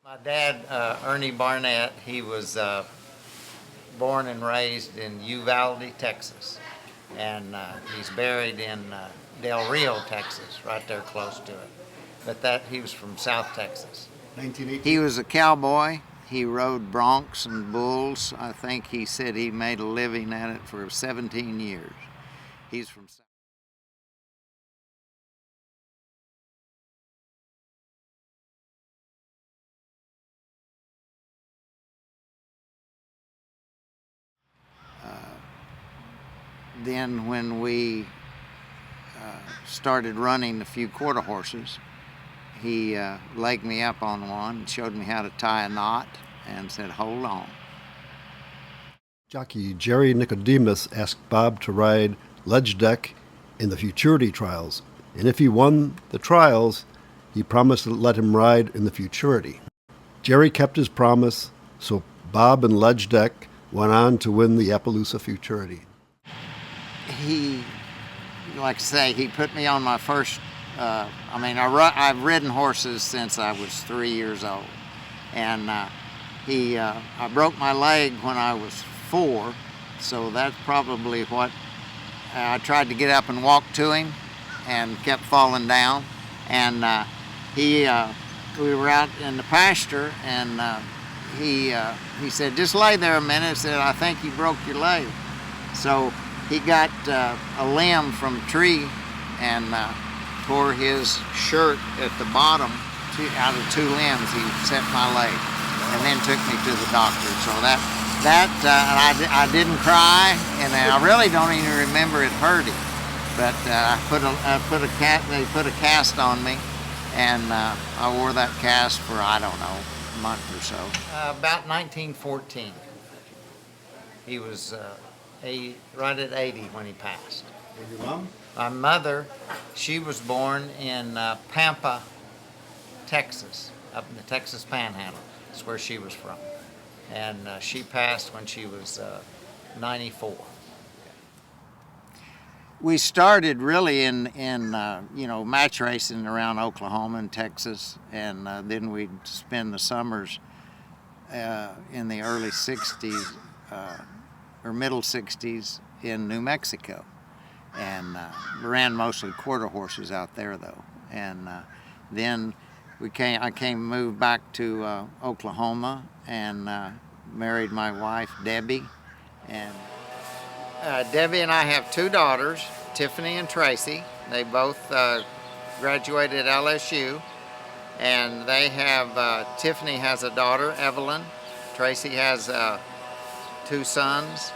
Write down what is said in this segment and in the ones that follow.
My dad, Ernie Barnett, he was born and raised in Uvalde, Texas. And he's buried in Del Rio, Texas, right there close to it. But he was from South Texas. 1918. He was a cowboy. He rode broncs and bulls. I think he said he made a living at it for 17 years. He's from Then when we started running a few quarter horses, he legged me up on one and showed me how to tie a knot and said, "Hold on." Jockey Jerry Nicodemus asked Bob to ride ledge deck in the Futurity trials, and if he won the trials, he promised to let him ride in the Futurity. Jerry kept his promise, so Bob and ledge deck went on to win the Appaloosa Futurity. He, like I say, he put me on my first, I've ridden horses since I was 3 years old. And I broke my leg when I was 4, so that's probably what, I tried to get up and walk to him and kept falling down. And we were out in the pasture, and he said, "Just lay there a minute." He said, "I think you broke your leg." So he got a limb from a tree and tore his shirt at the bottom out of 2 limbs. He set my leg and then took me to the doctor. So I didn't cry, and I really don't even remember it hurting. But they put a cast on me, and I wore that cast for, I don't know, a month or so. About 1914. He was right at 80 when he passed. And your mom? My mother, she was born in Pampa, Texas, up in the Texas Panhandle. That's where she was from. And she passed when she was 94. We started really in match racing around Oklahoma and Texas, and then we'd spend the summers in the early 60s or middle 60s in New Mexico, and ran mostly quarter horses out there though. And then I moved back to Oklahoma and married my wife Debbie, and Debbie and I have 2 daughters, Tiffany and Tracy. They both graduated LSU, and they have Tiffany has a daughter, Evelyn. Tracy has 2 sons,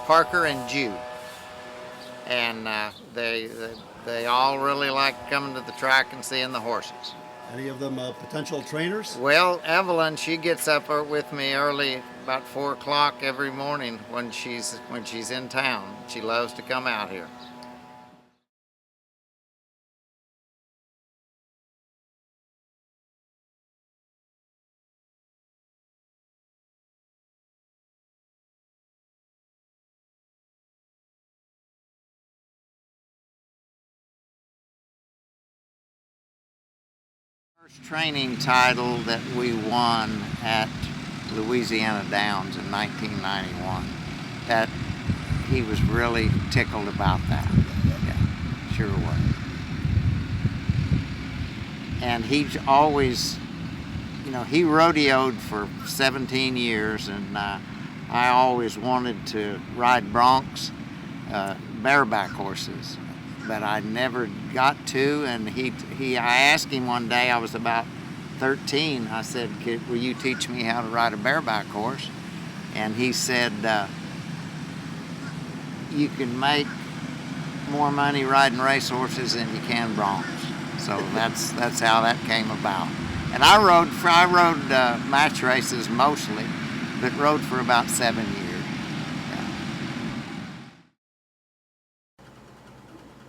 Parker and Jude, and they all really like coming to the track and seeing the horses. Any of them potential trainers? Well, Evelyn, she gets up with me early, about 4 o'clock every morning when she's in town. She loves to come out here. First training title that we won at Louisiana Downs in 1991. That he was really tickled about that. Yeah, sure was. And he's always, he rodeoed for 17 years, and I always wanted to ride broncs, bareback horses, but I never got to. And I asked him one day, I was about 13, I said, "Will you teach me how to ride a bareback horse?" And he said, "You can make more money riding race horses than you can broncs." So that's how that came about. And I rode match races mostly, but rode for about 7 years.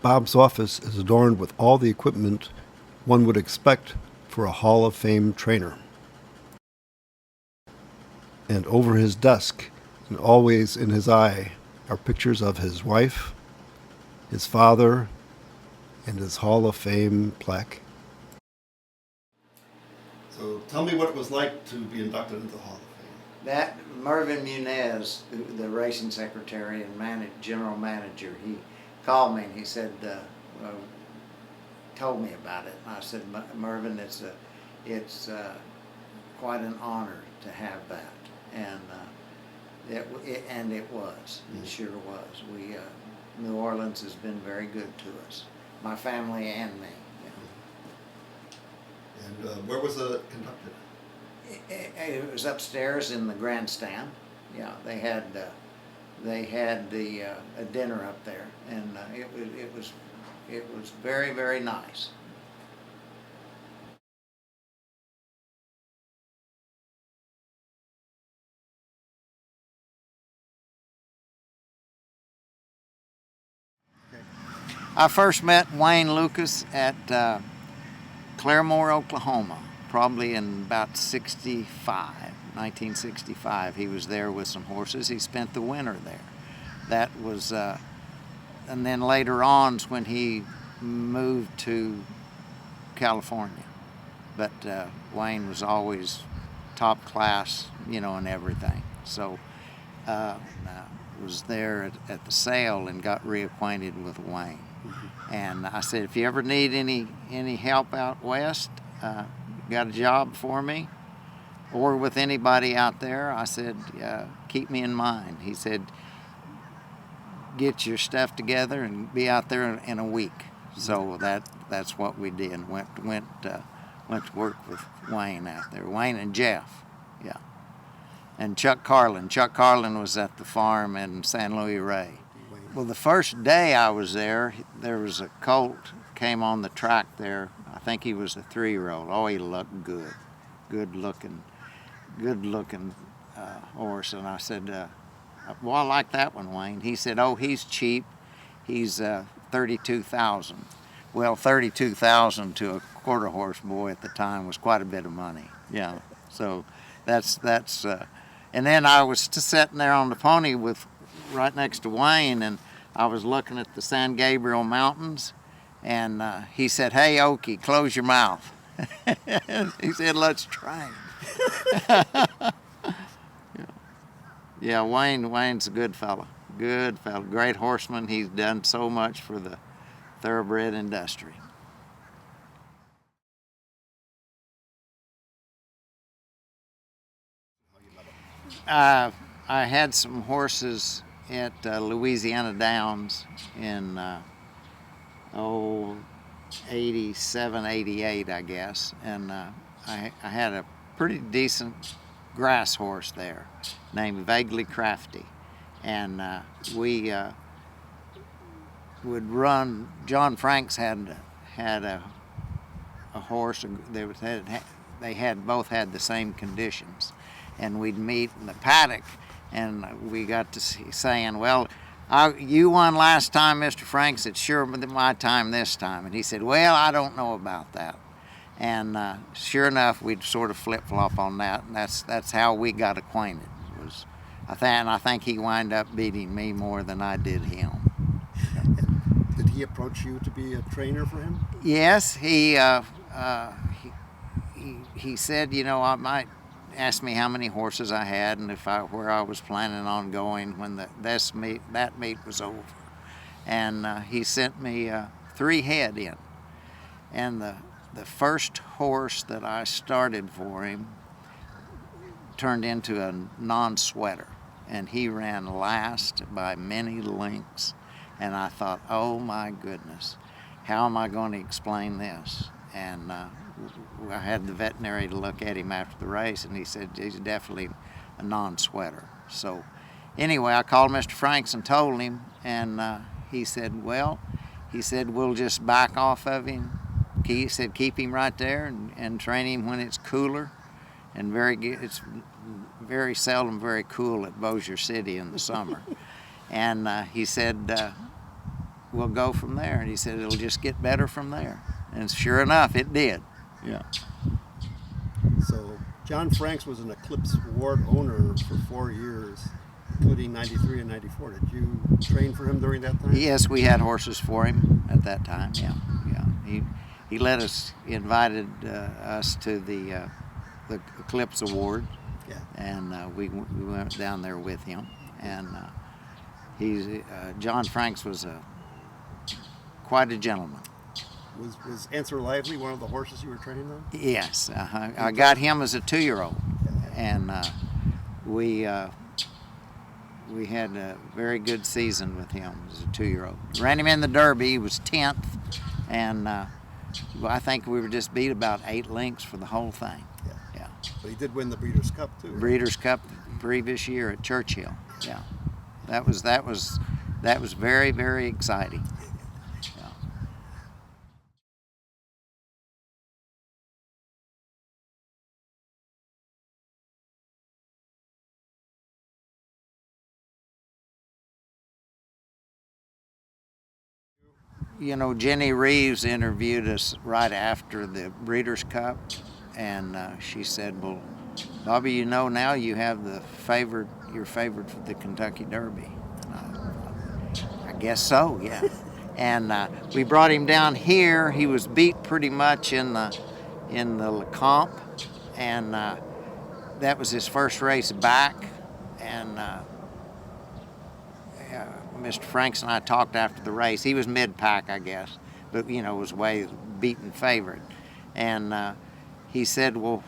Bob's office is adorned with all the equipment one would expect for a Hall of Fame trainer. And over his desk, and always in his eye, are pictures of his wife, his father, and his Hall of Fame plaque. So tell me what it was like to be inducted into the Hall of Fame. That Mervyn Muniz, the racing secretary and general manager, he called me and he said, told me about it. And I said, Mervyn, it's quite an honor to have that, and it was. It sure was. New Orleans has been very good to us, my family and me. And where was it conducted? It was upstairs in the grandstand. Yeah, they had a dinner up there, and it was very, very nice. I first met Wayne Lucas at Claremore, Oklahoma, probably in about 1965. He was there with some horses. He spent the winter there. That was, and then later on when he moved to California. But Wayne was always top class, and everything. So was there at the sale and got reacquainted with Wayne. And I said, if you ever need any help out west, got a job for me, or with anybody out there, I said, keep me in mind. He said, get your stuff together and be out there in a week. So that's what we did. Went to work with Wayne out there. Wayne and Jeff, yeah, and Chuck Carlin. Chuck Carlin was at the farm in San Luis Rey. Well, the first day I was there was a colt came on the track there. I think he was a 3-year-old. Oh, he looked good, good looking horse. And I said, well, I like that one, Wayne. He said, oh, he's cheap. He's $32,000. Well, $32,000 to a quarter horse boy at the time was quite a bit of money. Yeah. So that's. And then I was sitting there on the pony right next to Wayne, and I was looking at the San Gabriel Mountains, and he said, "Hey, Okie, close your mouth." He said, "Let's train." Yeah, Wayne's a good fella. Good fella, great horseman. He's done so much for the thoroughbred industry. I had some horses at Louisiana Downs in 87, 88, I guess, and I had a pretty decent grass horse there named Vaguely Crafty, and we would run. John Franks had a horse. They both had the same conditions, and we'd meet in the paddock, and we got to saying, well, you won last time, Mr. Franks. It's sure my time this time. And he said, well, I don't know about that. And sure enough, we'd sort of flip-flop on that, and that's how we got acquainted. I think he wound up beating me more than I did him. Did he approach you to be a trainer for him? Yes, he said, I might ask me how many horses I had and where I was planning on going when that meet was over. And he sent me 3 head in. And the first horse that I started for him turned into a non-sweater, and he ran last by many lengths. And I thought, oh my goodness, how am I going to explain this? And I had the veterinary to look at him after the race, and he said he's definitely a non-sweater. So anyway, I called Mr. Franks and told him, and he said, we'll just back off of him. He said, keep him right there and train him when it's cooler. And it's very seldom very cool at Bossier City in the summer. And he said, we'll go from there. And he said, it'll just get better from there. And sure enough, it did. Yeah. So John Franks was an Eclipse Award owner for 4 years, including 93 and 94. Did you train for him during that time? Yes, we had horses for him at that time. Yeah. He invited us to the the Eclipse Award, Yeah. and we went down there with him. And John Franks was quite a gentleman. Was Answer Lively one of the horses you were training on? Yes, I got him as a 2-year-old, and we had a very good season with him as a 2-year-old. Ran him in the Derby. He was 10th, and I think we were just beat about 8 lengths for the whole thing. Yeah. But he did win the Breeders' Cup too. Right? Breeders' Cup the previous year at Churchill. Yeah, that was very, very exciting. Yeah. You know, Jenny Reeves interviewed us right after the Breeders' Cup, and she said, "Well, Bobby, you know now you have your favorite for the Kentucky Derby." I guess so, yeah. And we brought him down here. He was beat pretty much in the Lecomte, and that was his first race back. And Mr. Franks and I talked after the race. He was mid-pack, I guess, but was way beaten favorite. And he said, "Well,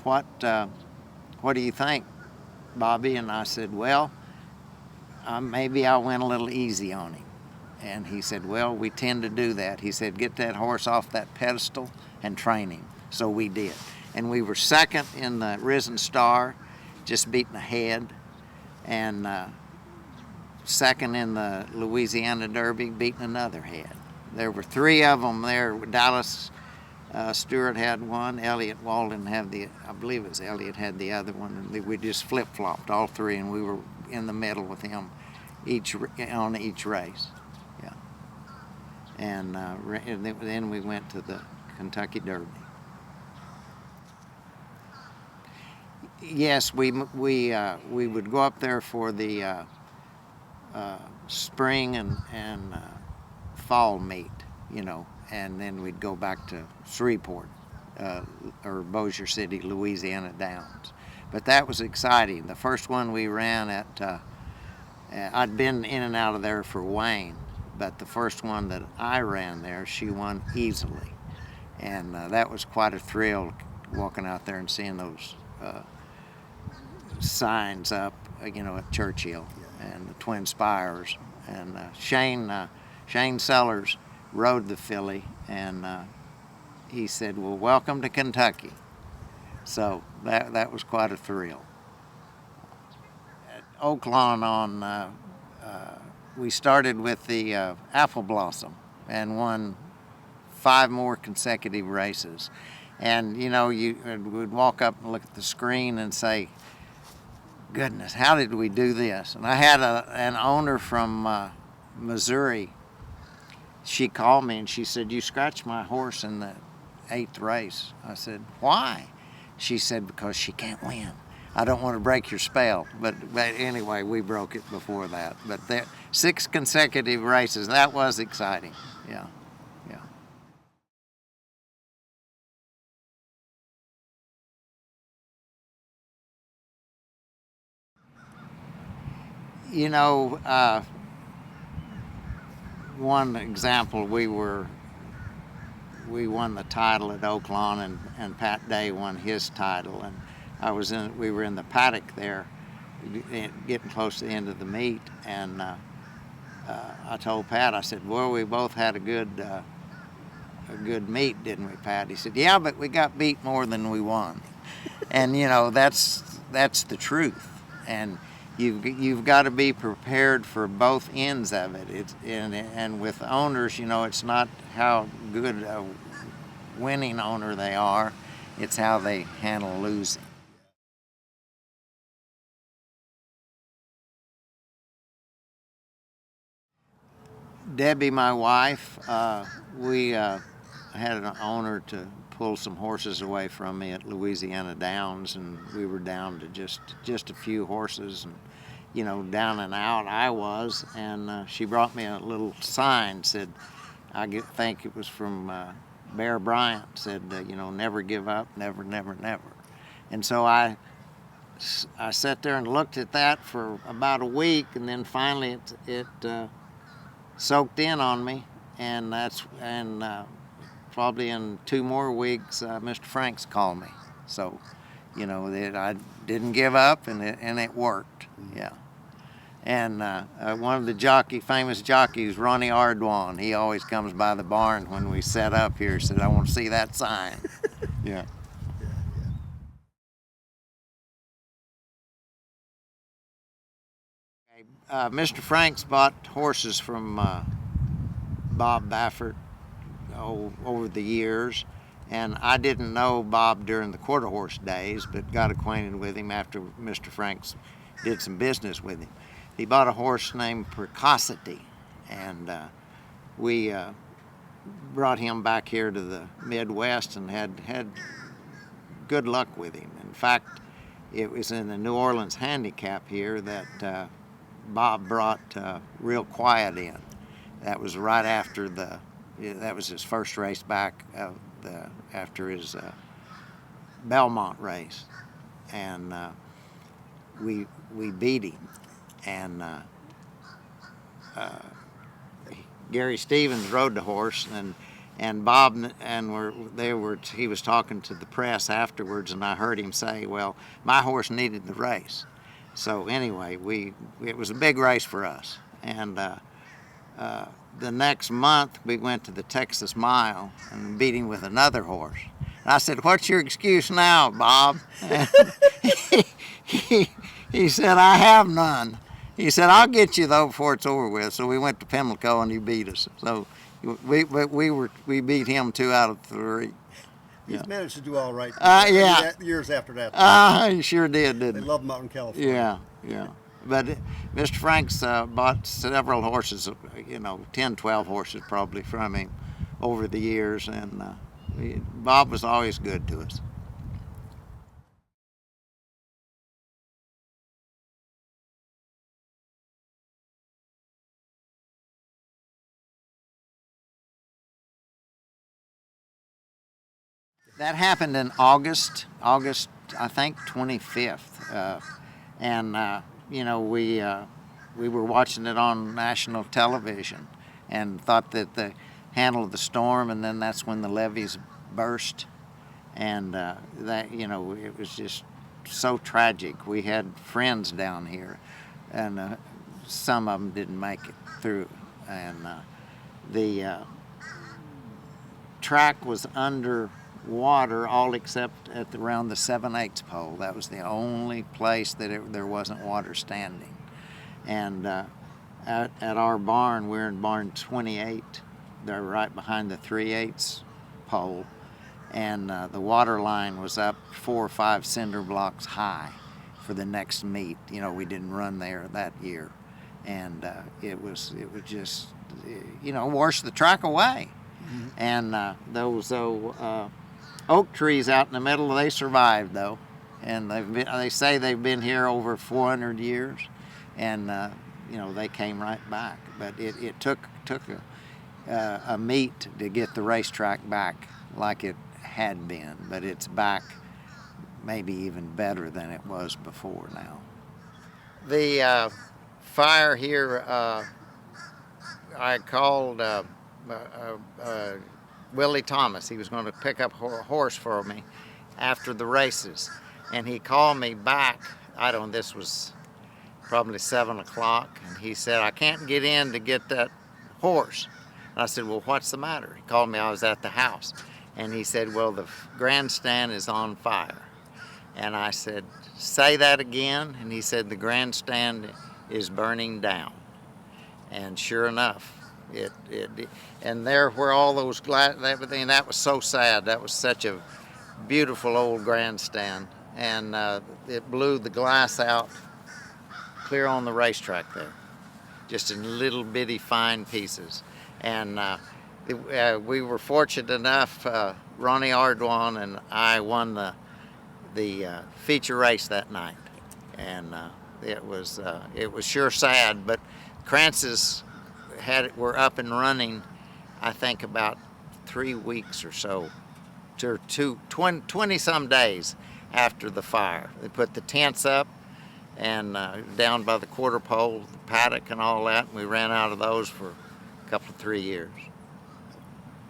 what do you think, Bobby?" And I said, "Well, maybe I went a little easy on him." And he said, "Well, we tend to do that." He said, "Get that horse off that pedestal and train him." So we did. And we were second in the Risen Star, just beating ahead, and second in the Louisiana Derby, beating another head. There were 3 of them there. Dallas Stewart had one. Elliott Walden had I believe it was Elliott had the other one. And we just flip-flopped all 3, and we were in the middle with him on each race. Yeah. And then we went to the Kentucky Derby. Yes, we would go up there for the spring and fall meet, and then we'd go back to Shreveport or Bossier City, Louisiana Downs. But that was exciting. The first one we ran at, I'd been in and out of there for Wayne, but the first one that I ran there, she won easily. And that was quite a thrill, walking out there and seeing those signs up, at Churchill and the Twin Spires. And Shane Sellers rode the filly, and he said, "Well, welcome to Kentucky." So that was quite a thrill. At Oaklawn we started with the Apple Blossom and won 5 more consecutive races. And you would walk up and look at the screen and say, "Goodness, how did we do this?" And I had an owner from Missouri. She called me and she said, "You scratched my horse in the 8th race." I said, "Why?" She said, "Because she can't win. I don't want to break your spell." But anyway, we broke it before that. But 6 consecutive races, that was exciting. Yeah. One example, we won the title at Oaklawn, and Pat Day won his title, and we were in the paddock there, getting close to the end of the meet, and I told Pat, I said, "Well, we both had a good meet, didn't we, Pat?" He said, "Yeah, but we got beat more than we won." And that's the truth, and you've got to be prepared for both ends of it. And with owners, it's not how good a winning owner they are, it's how they handle losing. Debbie, my wife, we had an owner to pull some horses away from me at Louisiana Downs, and we were down to just a few horses, and down and out I was, and she brought me a little sign, said, think it was from Bear Bryant, said, "Never give up, never, never, never." And so I sat there and looked at that for about a week, and then finally it soaked in on me, and probably in 2 more weeks, Mr. Franks called me. So, that I didn't give up, and it worked. Yeah. And one of the famous jockeys, Ronnie Ardwan, he always comes by the barn when we set up here. Said, "I want to see that sign." Yeah. Mr. Franks bought horses from Bob Baffert over the years, and I didn't know Bob during the quarter horse days, but got acquainted with him after Mr. Franks did some business with him. He bought a horse named Precocity, and we brought him back here to the Midwest and had good luck with him. In fact, it was in the New Orleans Handicap here that Bob brought Real Quiet in. That was right after that was his first race back after his Belmont race, and we beat him. And Gary Stevens rode the horse, and Bob he was talking to the press afterwards, and I heard him say, "Well, my horse needed the race." So anyway, it was a big race for us, and the next month we went to the Texas Mile and beat him with another horse. And I said, "What's your excuse now, Bob?" And he said, "I have none." He said, "I'll get you though before it's over with." So we went to Pimlico and he beat us. So we beat him 2 out of 3. He's managed to do all right. Yeah. Years after that. He sure did, didn't They he? love him out in California. Yeah. But Mr. Franks bought several horses, 10, 12 horses probably from him over the years, and Bob was always good to us. That happened in August, I think 25th, and we were watching it on national television, and thought that the handle of the storm, and then that's when the levees burst, and it was just so tragic. We had friends down here, and some of them didn't make it through, and the track was under water, all except at around the 7/8 pole. That was the only place that there wasn't water standing. And at our barn, we're in barn 28. They're right behind the 3/8 pole, and the water line was up 4 or 5 cinder blocks high for the next meet. We didn't run there that year, and it was just washed the track away. Mm-hmm. And those oak trees out in the middle, they survived though, and they say they've been here over 400 years, and they came right back. But it took a meet to get the racetrack back like it had been, but it's back maybe even better than it was before now. The fire here, I called Willie Thomas. He was going to pick up a horse for me after the races, and he called me back. This was probably 7 o'clock, and he said, "I can't get in to get that horse." And I said, "Well, what's the matter?" He called me. I was at the house, and he said, "Well, the grandstand is on fire." And I said, "Say that again." And he said, "The grandstand is burning down." And sure enough, and there where all those everything, that was so sad. That was such a beautiful old grandstand, and it blew the glass out clear on the racetrack there, just in little bitty fine pieces. And we were fortunate enough, Ronnie Ardwan and I won the feature race that night, and it was sure sad, but Krantz's were up and running, I think about 3 weeks or so, to 20 some days after the fire. They put the tents up and down by the quarter pole, the paddock and all that, and we ran out of those for a couple of 3 years.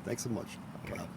Thanks so much, Okay. Bob.